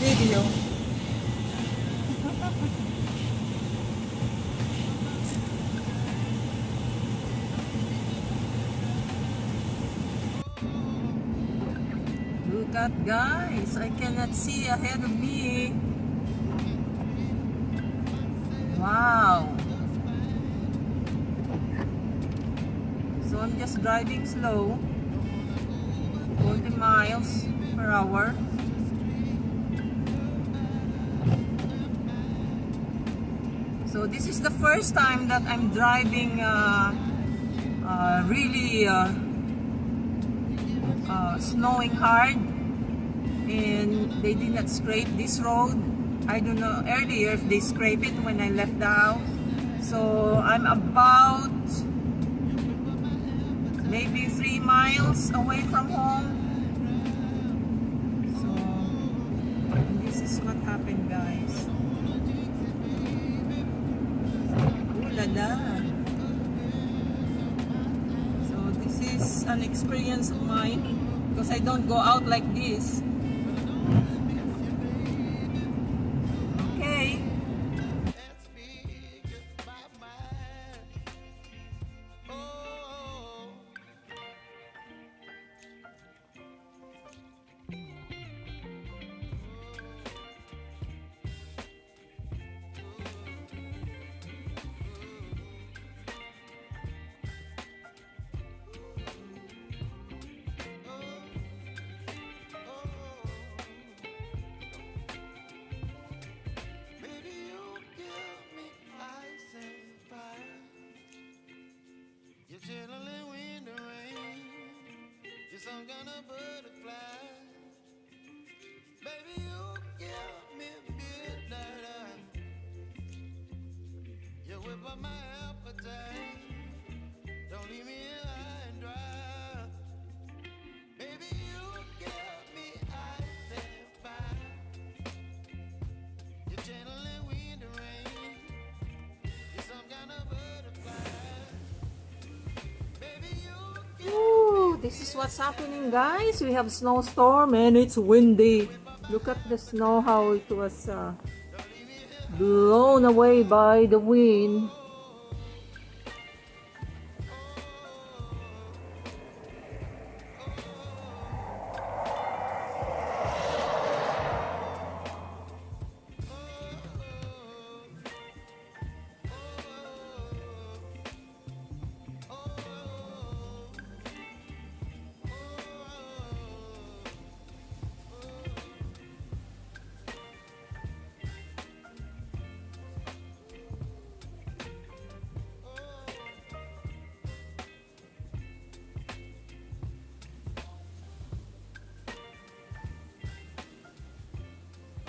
video. Look at guys, I cannot see ahead of me. Wow. So I'm just driving slow, 40 miles per hour. So this is the first time that I'm driving really snowing hard, and they did not scrape this road. I don't know earlier if they scrape it when I left the house. So I'm about maybe 3 miles away from home. So this is what happened, guys. Ooh la la. So this is an experience of mine because I don't go out like this. Okay. Chilling in the rain, you're some kind of butterfly. Baby, you give me midnight. You whip up my appetite. Don't leave me here high and dry. Baby, you give me ice and fire. You're channeling wind and rain. You're some kind of butterfly. Ooh, this is what's happening, guys. We have snowstorm and it's windy. Look at the snow, how it was blown away by the wind.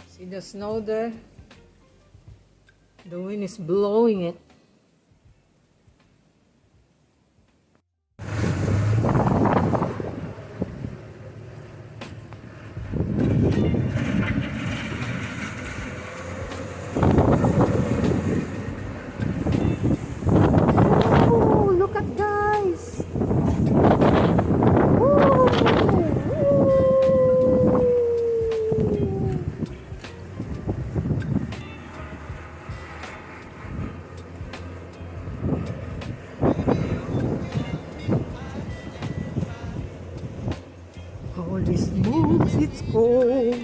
See the snow there? The wind is blowing it. Oh, look at guys! Holy smokes, it's cold.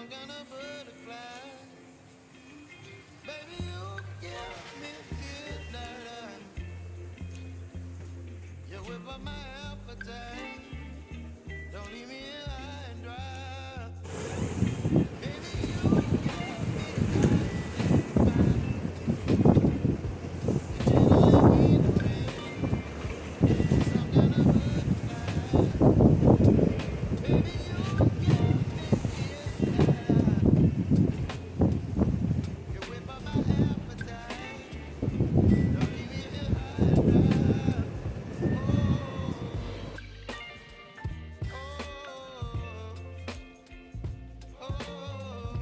some kind of butterfly. Baby, you give me midnight. You whip up my appetite. Don't leave me here high and dry. Baby, you give me ice and fire. You generally mean the rain. You're some kind of butterfly. Baby, you give me midnight. You whip up my appetite. Don't leave me here high and dry.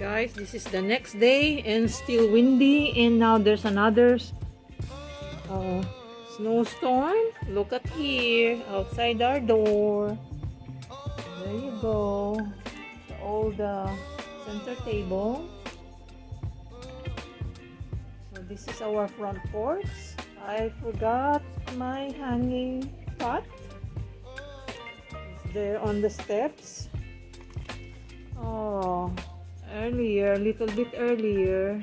Guys, this is the next day and still windy, and now there's another snowstorm. Look at here outside our door. There you go. The old center table. So this is our front porch. I forgot my hanging pot. It's there on the steps. Oh, earlier, a little bit earlier,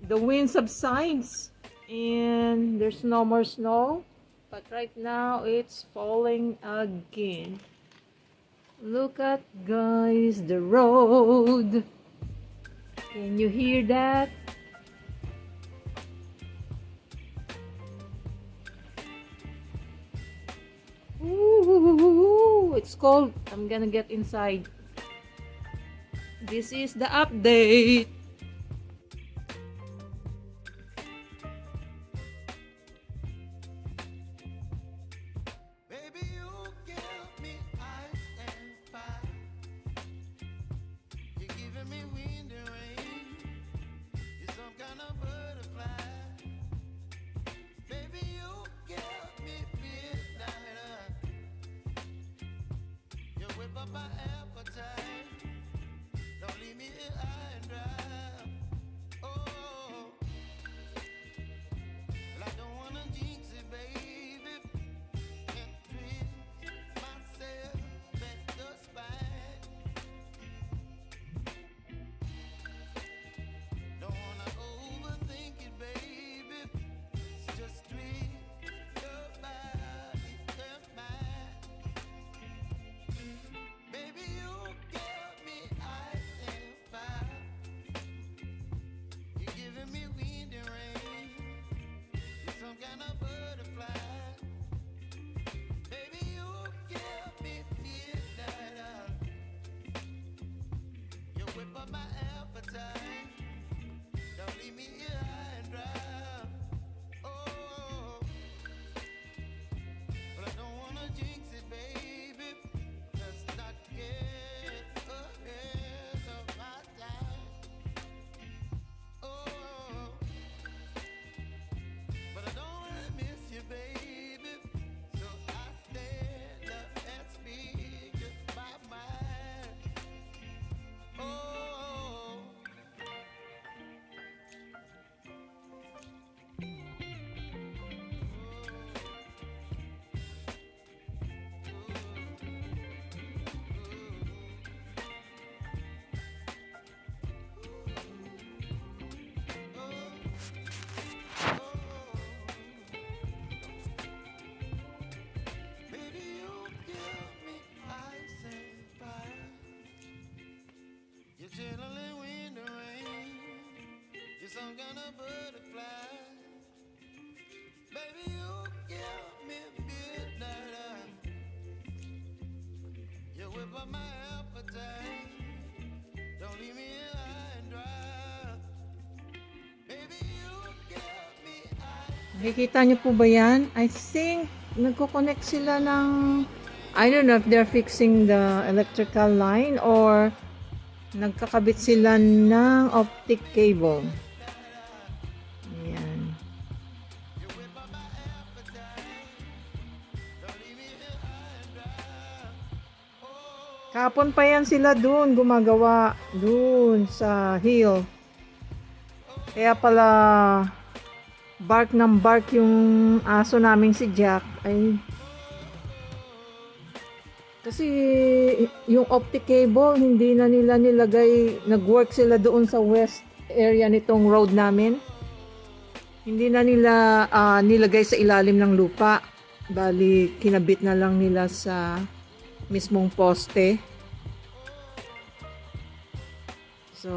the wind subsides and there's no more snow, but right now it's falling again. Look at, guys, the road. Can you hear that? Ooh, it's cold. I'm gonna get inside. This is the update. Baby, you give me ice and fire. You're giving me wind and rain. You're some kind of butterfly. Baby, you give me midnight. You whip up my appetite. Don't leave me here high and dry. Oh, well, I don't wanna jinx it, baby. And twist myself at the spine. Don't wanna overthink it, baby. It's just twist your body and mine. Baby, you give me ice and fire. You're giving me wind and rain. You're some kind of butterfly. Baby, you give me midnight. You whip up my appetite. Don't leave me here high and dry. Oh, but I don't wanna jinx it, baby. Let's not get ahead of my time. Oh, but I don't wanna miss you, baby. So I stand up and speak my mind. Oh. Baby, you give me ice and fire. You're chilling wind and rain. You're some kind of butterfly. Baby, you give me midnight. You whip up my appetite. Don't leave me here high and dry. Baby, you give me ice. Nakikita niyo po ba yan? I think nagko-connect sila ng, I don't know if they're fixing the electrical line or nagkakabit sila ng optic cable. Ayan. Kapon pa yan sila dun, gumagawa dun sa hill. Kaya pala bark ng bark yung aso naming si Jack. Ay, Kasi yung optic cable, hindi na nila nilagay, nag-work sila doon sa west area nitong road namin. Hindi na nila nilagay sa ilalim ng lupa. Bali, kinabit na lang nila sa mismong poste. So,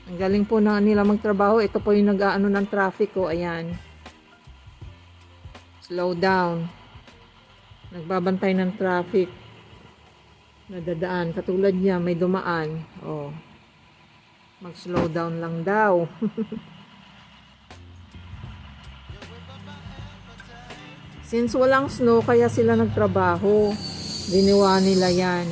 ang galing po na nila magtrabaho. Ito po yung nag-aano ng traffic ko. Ayan. Slow down. Nagbabantay ng traffic. Nadadaan. Katulad niya, may dumaan. Oh. Mag-slow down lang daw. Since walang snow, kaya sila nagtrabaho. Ginawa nila yan.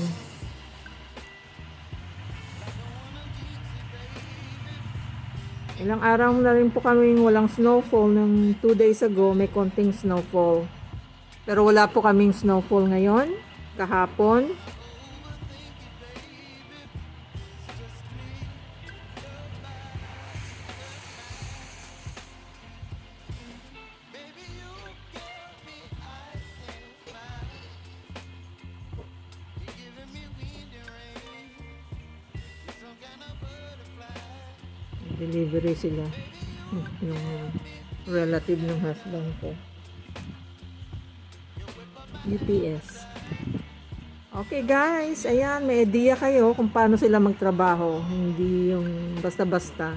Ilang araw na rin po kaming walang snowfall. Nung 2 days ago, may konting snowfall. Pero wala po kaming snowfall ngayon. Kahapon. Delivery sila yung relative ng husband ko. UPS. Okay guys, ayan, may idea kayo kung paano sila magtrabaho. Hindi yung basta-basta.